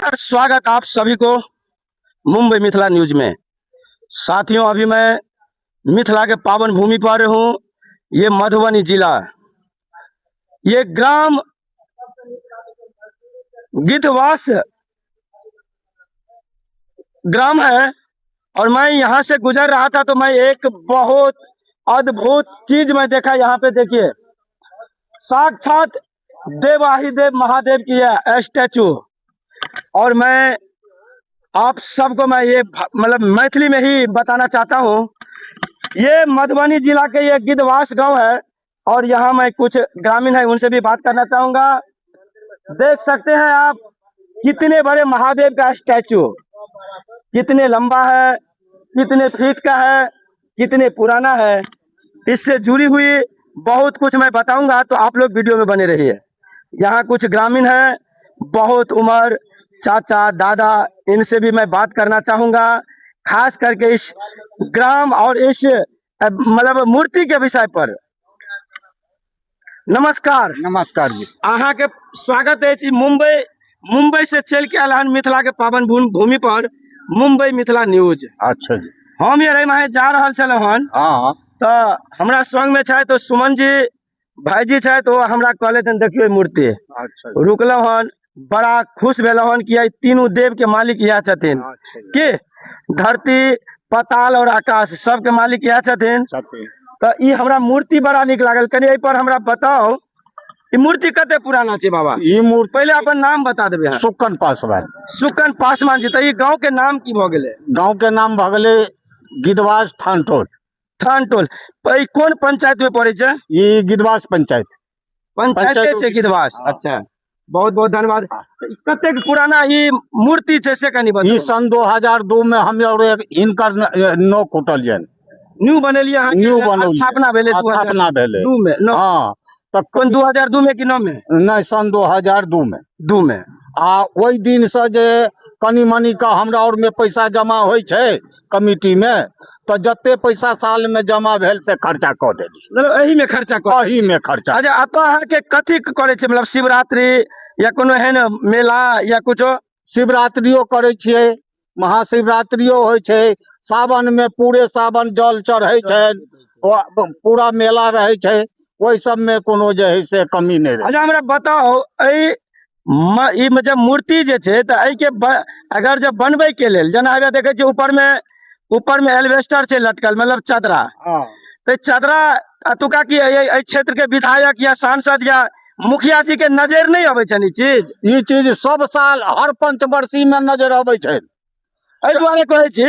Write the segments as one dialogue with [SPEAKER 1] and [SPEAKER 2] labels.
[SPEAKER 1] नमस्कार, स्वागत आप सभी को मुंबई मिथिला न्यूज में। साथियों, अभी मैं मिथिला के पावन भूमि पर हूँ। ये मधुबनी जिला, ये ग्राम गिद्धवास ग्राम है। और मैं यहाँ से गुजर रहा था तो मैं एक बहुत अद्भुत चीज मैं देखा। यहाँ पे देखिए, साक्षात देवाहिदेव महादेव की है स्टैचू। और मैं आप सबको मैं ये मतलब मैथिली में ही बताना चाहता हूँ। ये मधुबनी जिला के ये गिद्धवास गांव है और यहाँ मैं कुछ ग्रामीण है उनसे भी बात करना चाहूंगा। देख सकते हैं आप कितने बड़े महादेव का स्टैचू, कितने लंबा है, कितने फीट का है, कितने पुराना है। इससे जुड़ी हुई बहुत कुछ मैं बताऊंगा, तो आप लोग वीडियो में बने रहिए। यहाँ कुछ ग्रामीण है, बहुत उम्र, चाचा दादा, इनसे भी मैं बात करना चाहूंगा, खास करके इस ग्राम और इस मतलब मूर्ति के विषय पर। नमस्कार।
[SPEAKER 2] नमस्कार जी।
[SPEAKER 1] अहाँ के स्वागत है जी मुंबई से चल के आयल मिथिला के पावन भूमि पर मुंबई मिथिला न्यूज।
[SPEAKER 2] अच्छा जी।
[SPEAKER 1] हम ये रही जा रहा चलो हन।
[SPEAKER 2] हाँ,
[SPEAKER 1] तो हमरा संग में है तो सुमन जी भाईजी है, तो हमरा कहले थे देखियो मूर्ति।
[SPEAKER 2] अच्छा
[SPEAKER 1] रुकल हन, बड़ा खुश भेल हन कि तीनों देव के मालिक यह छथिन। के धरती, पताल और आकाश सबके मालिक यह छथिन। तो ई हमरा मूर्ति बड़ा निक लागल। कनी एहि पर हमरा बताओ, ई मूर्ति कते पुराना छै बाबा?
[SPEAKER 2] ये मूर्ति
[SPEAKER 1] पहले अपन नाम बता देबे।
[SPEAKER 2] सुक्कन पासवान।
[SPEAKER 1] सुक्कन पासवान जी। तो ई गांव के नाम की भ गेले?
[SPEAKER 2] गांव के नाम भ गेले गिद्धवास थानटोल।
[SPEAKER 1] थानटोल कौन पंचायत में पड़े छै?
[SPEAKER 2] ये गिद्धवास पंचायत
[SPEAKER 1] छै गिद्धवास। अच्छा, बहुत बहुत धन्यवाद। कते पुराना ये मूर्ति छै से कनी बताओ।
[SPEAKER 2] ये सन 2002 में हम और इनकर नो कुटल जन
[SPEAKER 1] न्यू बनेलिए।
[SPEAKER 2] न्यू बनल
[SPEAKER 1] स्थापना भेले
[SPEAKER 2] 2002 में।
[SPEAKER 1] हाँ,
[SPEAKER 2] तब
[SPEAKER 1] कौन 2002 में कि 9 में?
[SPEAKER 2] नहीं, सन 2002 में।
[SPEAKER 1] दू में।
[SPEAKER 2] आ वही दिन से जे कनी मनी का हमरा और में पैसा जमा होय छै कमिटी में, तो जते पैसा साल में जमा भेल से खर्चा कर देली।
[SPEAKER 1] मतलब एही में खर्चा कर?
[SPEAKER 2] एही में खर्चा।
[SPEAKER 1] अच्छा, अतो अहाँ के कथी करे छै? मतलब शिवरात्रि या कोनो एहन मेला या कुछो?
[SPEAKER 2] शिवरात्रियो करे छियै, महाशिवरात्रियो होय छै, सावन में पूरे सावन जल चढ़े छै, पूरा मेला रहे छै, ओहि सब में कोनो जे है से कमी नहीं रहे।
[SPEAKER 1] अच्छा, हमरा बताओ ई मतलब मूर्ति जे छै त एहि के अगर जब बनबे के लेल, जना आगे देखे छियै ऊपर में एल्वेस्टर छै लटकल, मतलब चदरा। तो चदरा अतुका की क्षेत्र के विधायक या सांसद या मुखिया जी के नजर नहीं आवे छन? ई
[SPEAKER 2] चीज सब साल हर पंचवर्षीय में नजर आवे छै।
[SPEAKER 1] एहि दुआरे कहै छी,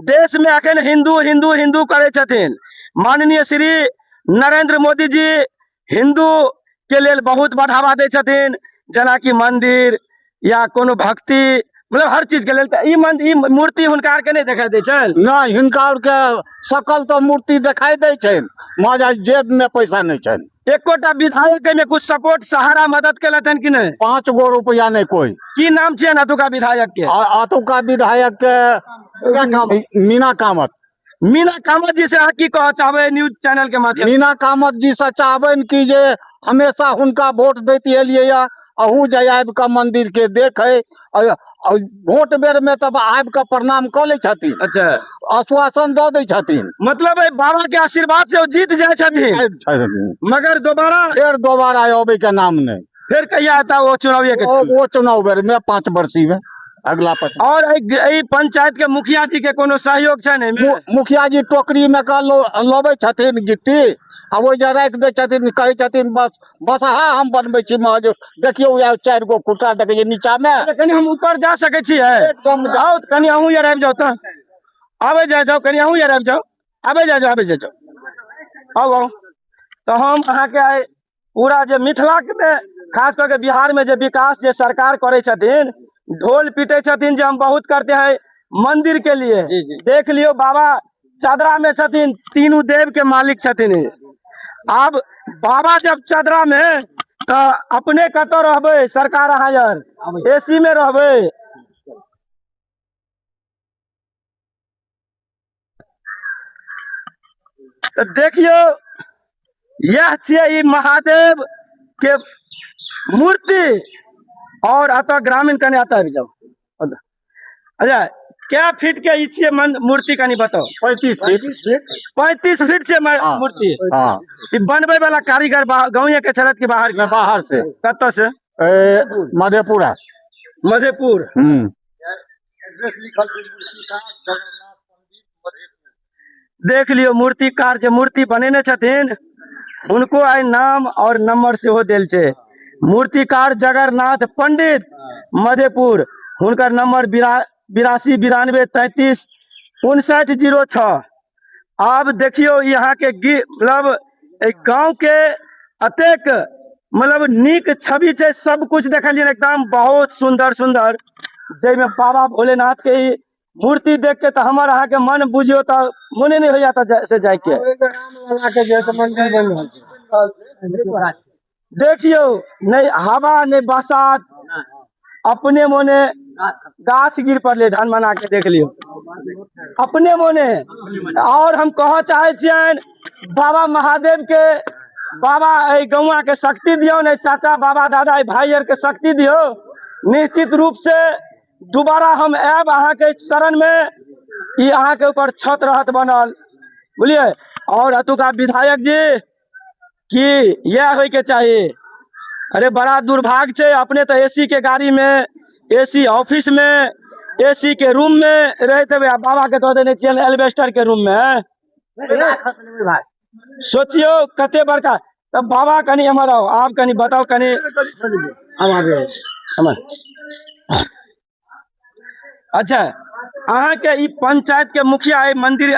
[SPEAKER 1] देश में अखन हिंदू हिंदू हिंदू करे छथिन। माननीय श्री नरेंद्र मोदी जी हिंदू के लेल बहुत बढ़ावा दे छथिन, जना कि मंदिर या कोनो भक्ति, मतलब हर चीज के लेल। ई मूर्ति हुनका के नहीं दिखाई दे छन?
[SPEAKER 2] नहीं, हिनका के सकल तो मूर्ति दिखाई दे छन, मगर जेब में पैसा नहीं छन।
[SPEAKER 1] एकोटा विधायक में कुछ सपोर्ट सहारा मदद केलथन कि नहीं?
[SPEAKER 2] 5 गो रुपया नहीं कोई।
[SPEAKER 1] की नाम छै अतुका विधायक के?
[SPEAKER 2] अतुका विधायक के मीना कामत।
[SPEAKER 1] मीना कामत जी से अहाँ की कह चाहबे न्यूज चैनल के माध्यम?
[SPEAKER 2] मीना कामत जी से चाहबन कि जे हमेशा हुनका वोट देती एलिए या अहू जे आबि के मंदिर के देखे, वोट बेर में तब आबि के प्रणाम कर ले छथिन।
[SPEAKER 1] अच्छा,
[SPEAKER 2] आश्वासन दे दे छथिन।
[SPEAKER 1] मतलब बाबा के आशीर्वाद से जीत जाए छथिन, मगर
[SPEAKER 2] दोबारा आबे के नाम नहीं।
[SPEAKER 1] फिर कहिया आता वो चुनाव?
[SPEAKER 2] वो चुनाव बेर में 5 वर्षीय में अगला पता।
[SPEAKER 1] और पंचायत के मुखिया जी के कोनो सहयोग छै नहीं?
[SPEAKER 2] मुखिया जी टोकरी में का लबे छथिन गिट्टी, आ वो जे राख दे छथिन, कहे छथिन बस हम बनबे छी। देखियो या 4 गो कुटा देखिए नीचा में।
[SPEAKER 1] कनी हम ऊपर जा सके छी?
[SPEAKER 2] एकदम
[SPEAKER 1] जाओ, कनी अहू यार आबि जाओ, तो आबे जाओ, कनी अहू यार आबि जाओ, आबे जाओ, आओ। तो हम अहाँ के पूरा जे मिथिला में, खास करके बिहार में जे विकास जे सरकार करे छथिन, ढोल पीटे छथिन जे हम बहुत करते हैं मंदिर के लिए। देख लियो, बाबा चदरा में छथिन, तीनों देव के मालिक छथिन। अब बाबा जब चदरा में, तो अपने कतो रहबे? सरकार अहाँ यार एसी में रहबे? तो देखियो, यह छे महादेव के मूर्ति। और अतः ग्रामीण कने आता है जाओ, अच्छा क्या फीट के ई छियै मूर्ति कनी बताओ।
[SPEAKER 2] 35 फीट।
[SPEAKER 1] 35 फीट से
[SPEAKER 2] हाँ।
[SPEAKER 1] मूर्ति
[SPEAKER 2] हाँ,
[SPEAKER 1] ई बनबे वाला कारीगर गाँव के छलत की बाहर
[SPEAKER 2] मैं बाहर से
[SPEAKER 1] कत से
[SPEAKER 2] मधेपुरा।
[SPEAKER 1] मधेपुर। देख लियो मूर्तिकार जे मूर्ति बनेने छथिन उनको आई नाम और नंबर से हो देल छे। मूर्तिकार जगन्नाथ पंडित मधेपुर, हुनकर नंबर 82 92 33 5906। अब देखियो यहाँ के मतलब एक गांव के अतेक मतलब नीक छवि छे, सब कुछ देखलिए एकदम बहुत सुंदर सुंदर, जैमे बाबा भोलेनाथ के ई मूर्ति देख के तो हमार अहाँ के मन बुझियो तो मने नहीं हो जाता से जाए के। देखियो नहीं हवा नहीं बरसात, अपने मोने गाछ गिर पड़ले धान मना के देख लियो अपने मोने। और हम कह चाहे छियन बाबा महादेव के, बाबा ए गौवा के शक्ति दियो ने, चाचा बाबा दादा ए भाई आर के शक्ति दियो। निश्चित रूप से दोबारा हम आब अहाँ के शरण में, ई अहाँ के ऊपर छत रहत बनल बुझलिए। और अतुका विधायक जी की यह होय के चाहिए। अरे बड़ा दुर्भाग्य छे, अपने तो एसी के गाड़ी में, एसी ऑफिस में, एसी के रूम में रहते हुए बाबा के तो देने चाहिए एल्वेस्टर के रूम में। सोचियो कते बड़का। तब बाबा कनी हमारा आप कनी बताओ कनी अच्छा अहाँ के ई पंचायत के मुखिया ए मंदिर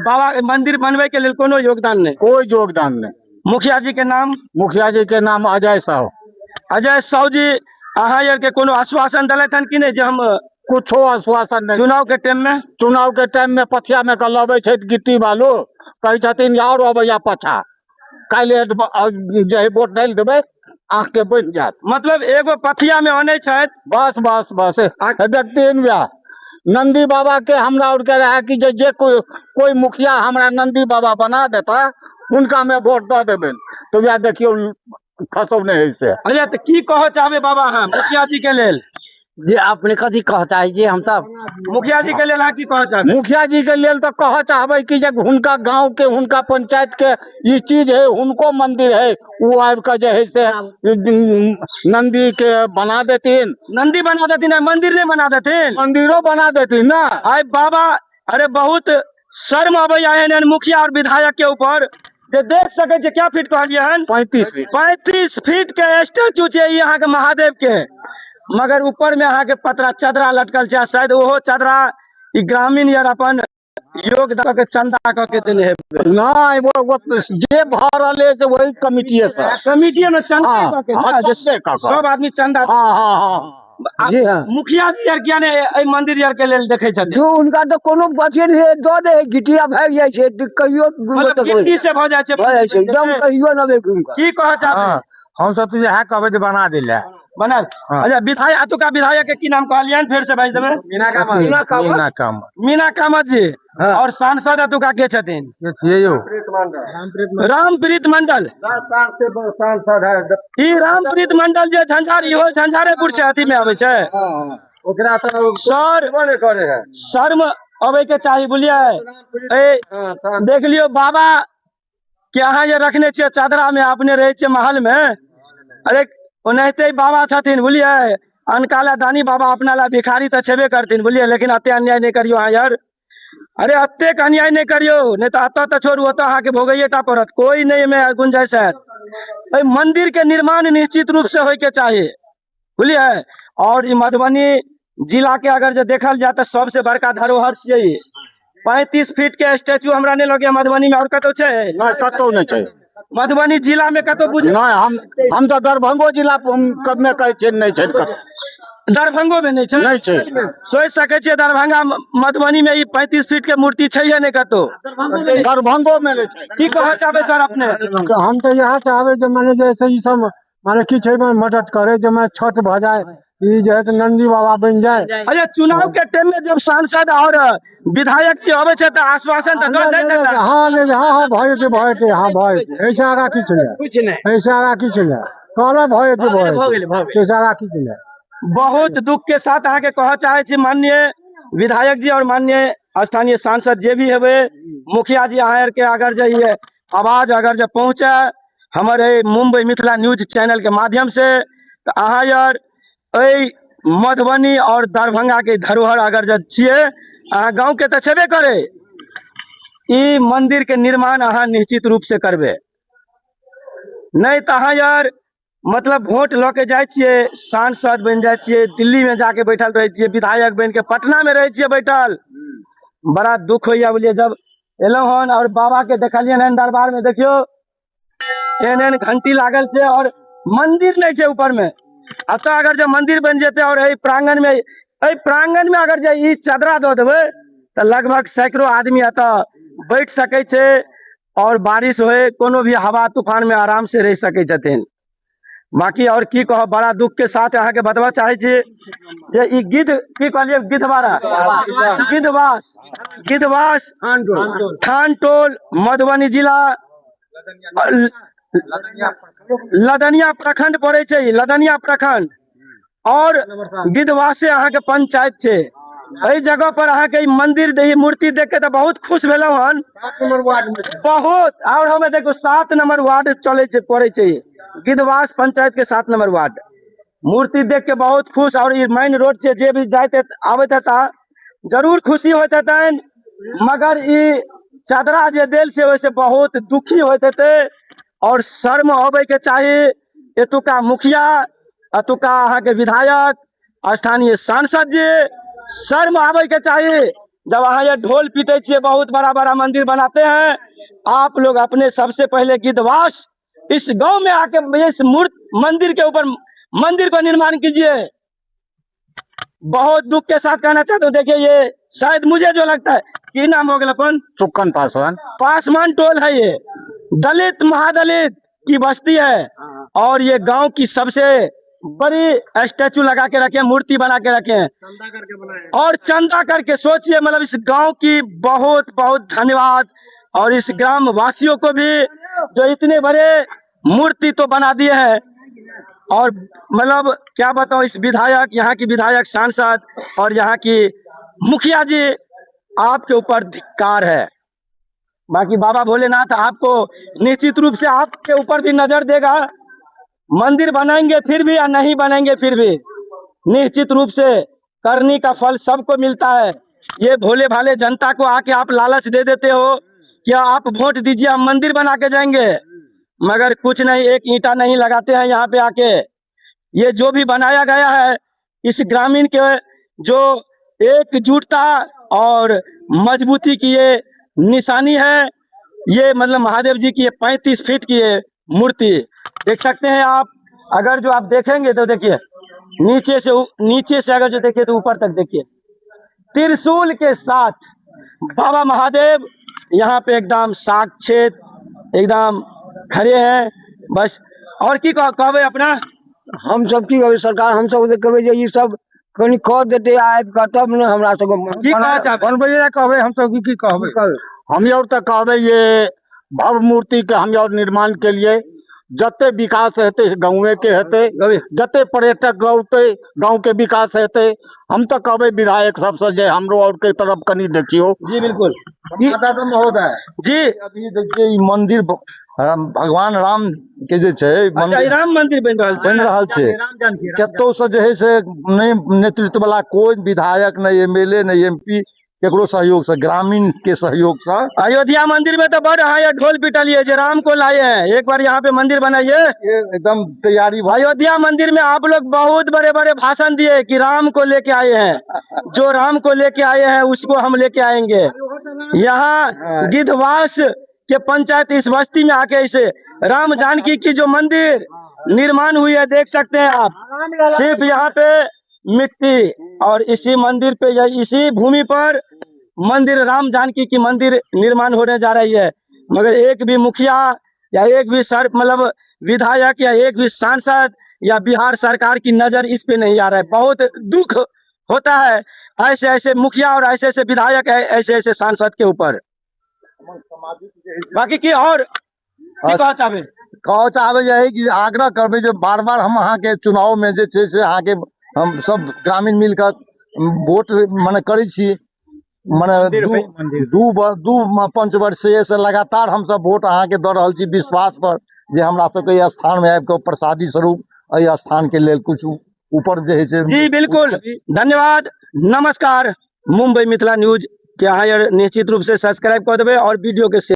[SPEAKER 1] बाबा के मंदिर बनवे के लिए कोनो योगदान नहीं?
[SPEAKER 2] कोई योगदान नहीं।
[SPEAKER 1] मुखिया जी के नाम?
[SPEAKER 2] मुखिया जी के नाम अजय साहू।
[SPEAKER 1] अजय साहू जी अहाँ यार के कोनो आश्वासन दिले थन कि नहीं जे हम
[SPEAKER 2] कुछो आश्वासन नहीं।
[SPEAKER 1] चुनाव के टाइम में?
[SPEAKER 2] चुनाव के टाइम में पथिया में कल अबै छै गिट्टी बालू, कहै छथिन और अबैया पछा, काल्हि जे वोट डालि देबै आँख के बनि जात।
[SPEAKER 1] मतलब एगो पथिया में आने छथि
[SPEAKER 2] बस बस बस देखतीन व्या नंदी बाबा के हमरा और के रहा कि जे कोई मुखिया हमरा नंदी बाबा बना देता उनका मैं वोट दे देबे, तो व्या देखियो फसो नहीं है से।
[SPEAKER 1] अरे तो की कह चाहबे बाबा हम मुखिया जी के लेल?
[SPEAKER 3] जी अपने कथी कहता है जी हम सब
[SPEAKER 1] मुखिया जी के लेल अहाँ की कह चाहबे?
[SPEAKER 2] मुखिया जी के लेल तो कह चाहबे कि जे हुनका गांव के, हुनका पंचायत के ये चीज है, उनको मंदिर है, वो आब के जे है से नंदी के बना देतीन।
[SPEAKER 1] नंदी बना देतीन, मंदिर नहीं बना देतीन?
[SPEAKER 2] मंदिरों बना देतीन ना।
[SPEAKER 1] आय बाबा अरे बहुत शर्म अबै है मुखिया और विधायक के ऊपर, जे देख सके छे क्या फीट कहलिए हन?
[SPEAKER 2] 35 फीट।
[SPEAKER 1] 35 फीट के स्टैचू छे यहाँ के महादेव के, मगर ऊपर में अहाँ के पतरा चदरा लटकल छे, शायद ओहो चदरा ई ग्रामीण यार अपन योगदान के चंदा क के देने है।
[SPEAKER 2] नहीं वो जे भरल है से वही कमिटी है सर।
[SPEAKER 1] कमिटी में चंदा
[SPEAKER 2] हाँ,
[SPEAKER 1] क के
[SPEAKER 2] हाँ,
[SPEAKER 1] ना,
[SPEAKER 2] जैसे का
[SPEAKER 1] सब आदमी चंदा।
[SPEAKER 2] हाँ हाँ हाँ
[SPEAKER 3] जी हाँ।
[SPEAKER 1] मुखिया जी यार किया ने ए मंदिर यार के लेल देखे छथिन?
[SPEAKER 3] जो उनका तो कोनो बचे नहीं दो दे गिटिया भाग जाय छे, कहियो
[SPEAKER 1] मतलब गिट्टी से भ जाय छे,
[SPEAKER 3] एकदम कहियो न बे उनका।
[SPEAKER 1] की कह चाहबे?
[SPEAKER 2] हम सब तुझे है कहबे जे बना दिले
[SPEAKER 1] बनल। अच्छा विधायक अतुका विधायक के की नाम कहलियन फिर से भाई देबे?
[SPEAKER 2] मीना कामत।
[SPEAKER 1] मीना कामत जी। और सांसद अतुका के छथिन? रामप्रीत मंडल।
[SPEAKER 2] सांसद है
[SPEAKER 1] ई रामप्रीत मंडल जे झंझार इहो झंझारेपुर से अथी में आवे छे।
[SPEAKER 2] ओकरा तो
[SPEAKER 1] सर
[SPEAKER 2] बोले करे है
[SPEAKER 1] शर्म अबे के चाहिए बुझलिए। ए देख लियो बाबा के अहाँ जे रखने छियै चादरा में, अपने रहे छियै महल में। अरे ओनाहिते बाबा छथिन बुझलिए, अनकाला दानी बाबा अपना ला भिखारी तो छेबे करथिन बुझलिए, लेकिन अते अन्याय नहीं करियो अहाँ यार। अरे अतेक अन्याय नहीं करियो, नहीं तो अत तो छोड़ू, अत अहाँ के भोगैये टा पड़त, कोई नहीं में गुंजाइश है। मंदिर के निर्माण निश्चित रूप से होय के चाहिए बुझलिए। और मधुबनी जिला के अगर जो देखल जाए तो सबसे बड़का धरोहर छियै। 35 फीट के स्टैचू हमरा नहीं लगे मधुबनी में और कतौ छे?
[SPEAKER 2] नहीं कतौ नहीं छै
[SPEAKER 1] मधुबनी जिला में कतौ बुझ
[SPEAKER 2] नहीं। हम तो दरभंगो जिला में कहै छियै नहीं छै,
[SPEAKER 1] दरभंगो में नहीं छे।
[SPEAKER 2] नहीं छै।
[SPEAKER 1] सोच सके छियै दरभंगा मधुबनी में ई 35 फीट के मूर्ति छै नहीं कतौ?
[SPEAKER 2] दरभंगो में नहीं छै।
[SPEAKER 1] की कह चाहबे सर अपने?
[SPEAKER 4] हम तो यहाँ चाहबे जो माने जैसे ई सब माने की छै मदद करे, जो मैं छठ भ जाए, ई जो है तो नंदी बाबा बन जाए।
[SPEAKER 1] अरे चुनाव के टाइम में जब सांसद और विधायक जी आवे छे तो आश्वासन तो दे देता।
[SPEAKER 4] हाँ ले हाँ भय हाँ भय ऐसे आगा की चले,
[SPEAKER 1] कुछ नहीं
[SPEAKER 4] ऐसे आगा की चले कहला भय ऐसे आगा की चले।
[SPEAKER 1] बहुत दुख के साथ अहाँ के कह चाहे छी माननीय विधायक जी और माननीय स्थानीय सांसद जे भी है मुखिया जी अहाँ के अगर जे ये आवाज अगर जब पहुँचे हमारे मुंबई मिथिला न्यूज चैनल के माध्यम से तो अहाँ यार एहि मधुबनी और दरभंगा के धरोहर अगर जब छिए अहाँ गाँव के तो छेबे करे ई मंदिर के निर्माण अहाँ निश्चित रूप से करबे नहीं तो अहाँ यार मतलब वोट लऽ के जाइ छिए सांसद बन जाइ छिए दिल्ली में जाके बैठल रहे छिए विधायक बन के पटना में रहे छिए बैठल बड़ा दुख होइया बोलिए जब एलहुँ हन और बाबा के देखलिए हन दरबार में देखियो एहन एहन घंटी लागल छै और मंदिर नहीं छै ऊपर में अतः अगर जब मंदिर बन जेते और एहि प्रांगण में अगर जे ई चदरा दऽ देबै तो लगभग सैकड़ों आदमी अतः बैठ सकै छै और बारिश होए कोनो भी हवा तूफान में आराम से रह सकै छथिन। बाकी और की कह बड़ा दुख के साथ अहाँ के बतबा चाहे छी जे ई गिद्ध की कहलिए गिद्धवाड़ा गिद्धवास थान टोल मधुबनी जिला लदनिया प्रखंड पड़े छै लदनिया प्रखंड और गिद्धवासे अहाँ के पंचायत छै। एहि जगह पर अहाँ के मंदिर मूर्ति देख के तो बहुत खुश भेलहुं हन बहुत और हमें देखो 7 नंबर वार्ड चले छै पड़े छै गिद्धवास पंचायत के 7 नंबर वार्ड मूर्ति देख के बहुत खुश और ये मेन रोड से जे भी जाते आबत था जरूर खुशी होते तन मगर ई चदरा जे देल छै वैसे बहुत दुखी होते और शर्म अबे के चाहिए एतुका मुखिया एतुका अहाँ के विधायक स्थानीय सांसद जी शर्म आवे के चाहिए जब अहाँ ये ढोल पीटे छिए बहुत बड़ा बड़ा मंदिर बनाते हैं आप लोग अपने सबसे पहले गिद्धवास इस गांव में आके इस मंदिर के ऊपर मंदिर को निर्माण कीजिए। बहुत दुख के साथ कहना चाहता हूँ देखिए ये शायद मुझे जो लगता है कि नाम हो गया अपन
[SPEAKER 2] सुक्कन
[SPEAKER 1] पासवान टोल है ये दलित महादलित की बस्ती है और ये गांव की सबसे बड़ी स्टैचू लगा के रखे मूर्ति बना के रखे और चंदा करके सोचिए मतलब इस गांव की बहुत बहुत धन्यवाद और इस ग्राम वासियों को भी जो इतने बड़े मूर्ति तो बना दिए हैं और मतलब क्या बताओ इस विधायक यहाँ की विधायक सांसद और यहाँ की मुखिया जी आपके ऊपर धिक्कार है। बाकी बाबा भोलेनाथ आपको निश्चित रूप से आपके ऊपर भी नजर देगा मंदिर बनाएंगे फिर भी या नहीं बनाएंगे फिर भी निश्चित रूप से करनी का फल सबको मिलता है। ये भोले भाले जनता को आके आप लालच दे देते हो क्या आप वोट दीजिए हम मंदिर बना के जाएंगे मगर कुछ नहीं एक ईंटा नहीं लगाते हैं यहाँ पे आके। ये जो भी बनाया गया है इस ग्रामीण के जो एकजुटता और मजबूती की ये निशानी है ये मतलब महादेव जी की ये 35 फीट की ये मूर्ति देख सकते हैं आप अगर जो आप देखेंगे तो देखिए नीचे से अगर जो देखिए तो ऊपर तक देखिए त्रिशूल के साथ बाबा महादेव यहाँ पे एकदम साक्षात एकदम खड़े हैं बस। और की कहबे अपना
[SPEAKER 3] हम सब की कहबे सरकार हम सब कहबे जे ई सब कनी कह देते आबि के तब ने हमरा सब
[SPEAKER 1] की
[SPEAKER 2] कहबे हम सब की कहबे हम और तक कहबे ये भव्य मूर्ति के हम और निर्माण के लिए जते विकास हेते गाँव के हेते जते पर्यटक गाँव के विकास हेते हम तो कहबे विधायक सबसे जे हमरो और के तरफ कनी देखियो।
[SPEAKER 1] जी बिल्कुल
[SPEAKER 2] महोदय
[SPEAKER 1] जी
[SPEAKER 2] अभी देखिए ई मंदिर भगवान राम के जे छै
[SPEAKER 1] राम मंदिर बन
[SPEAKER 2] रहल छै कतो से जे है से नहीं नेतृत्व वाला कोई विधायक नहीं एमएलए नहीं एमपी केकरो सहयोग से ग्रामीण के सहयोग से
[SPEAKER 1] अयोध्या मंदिर में तो बड़ है ढोल पिटलिए जो राम को लाए हैं एक बार यहाँ पे मंदिर बनाइए
[SPEAKER 2] एकदम तैयारी
[SPEAKER 1] अयोध्या मंदिर में आप लोग बहुत बड़े बड़े भाषण दिए कि राम को लेके आए हैं जो राम को लेके आए हैं उसको हम लेके आएंगे। यहाँ गिद्धवास के पंचायत इस बस्ती में आके इसे राम जानकी की जो मंदिर निर्माण हुई है देख सकते हैं आप सिर्फ यहाँ पे मिट्टी और इसी मंदिर पे या इसी भूमि पर मंदिर राम जानकी की मंदिर निर्माण होने जा रही है मगर एक भी मुखिया या एक भी मतलब विधायक या एक भी सांसद या बिहार सरकार की नजर इस पे नहीं आ रहा है। बहुत दुख होता है ऐसे ऐसे मुखिया और ऐसे ऐसे विधायक ऐसे ऐसे सांसद के ऊपर। बाकी की और कह चाहबे
[SPEAKER 2] यही कि आग्रह करबे जो बार बार हम अहाँ के चुनाव में जे छै से अहाँ के
[SPEAKER 5] हम सब ग्रामीण मिलकर वोट मने करै छी, मने दू पंच वर्ष से लगातार हम सब वोट अहाँ के दऽ रहल छी विश्वास पर जे हमरा सबके ई स्थान में आबि कऽ प्रसादी स्वरूप एहि स्थान के लेल कुछ ऊपर जे है से।
[SPEAKER 1] जी बिल्कुल, धन्यवाद, नमस्कार। मुंबई मिथिला न्यूज के अहाँ निश्चित रूप से सब्सक्राइब कर देबै और वीडियो के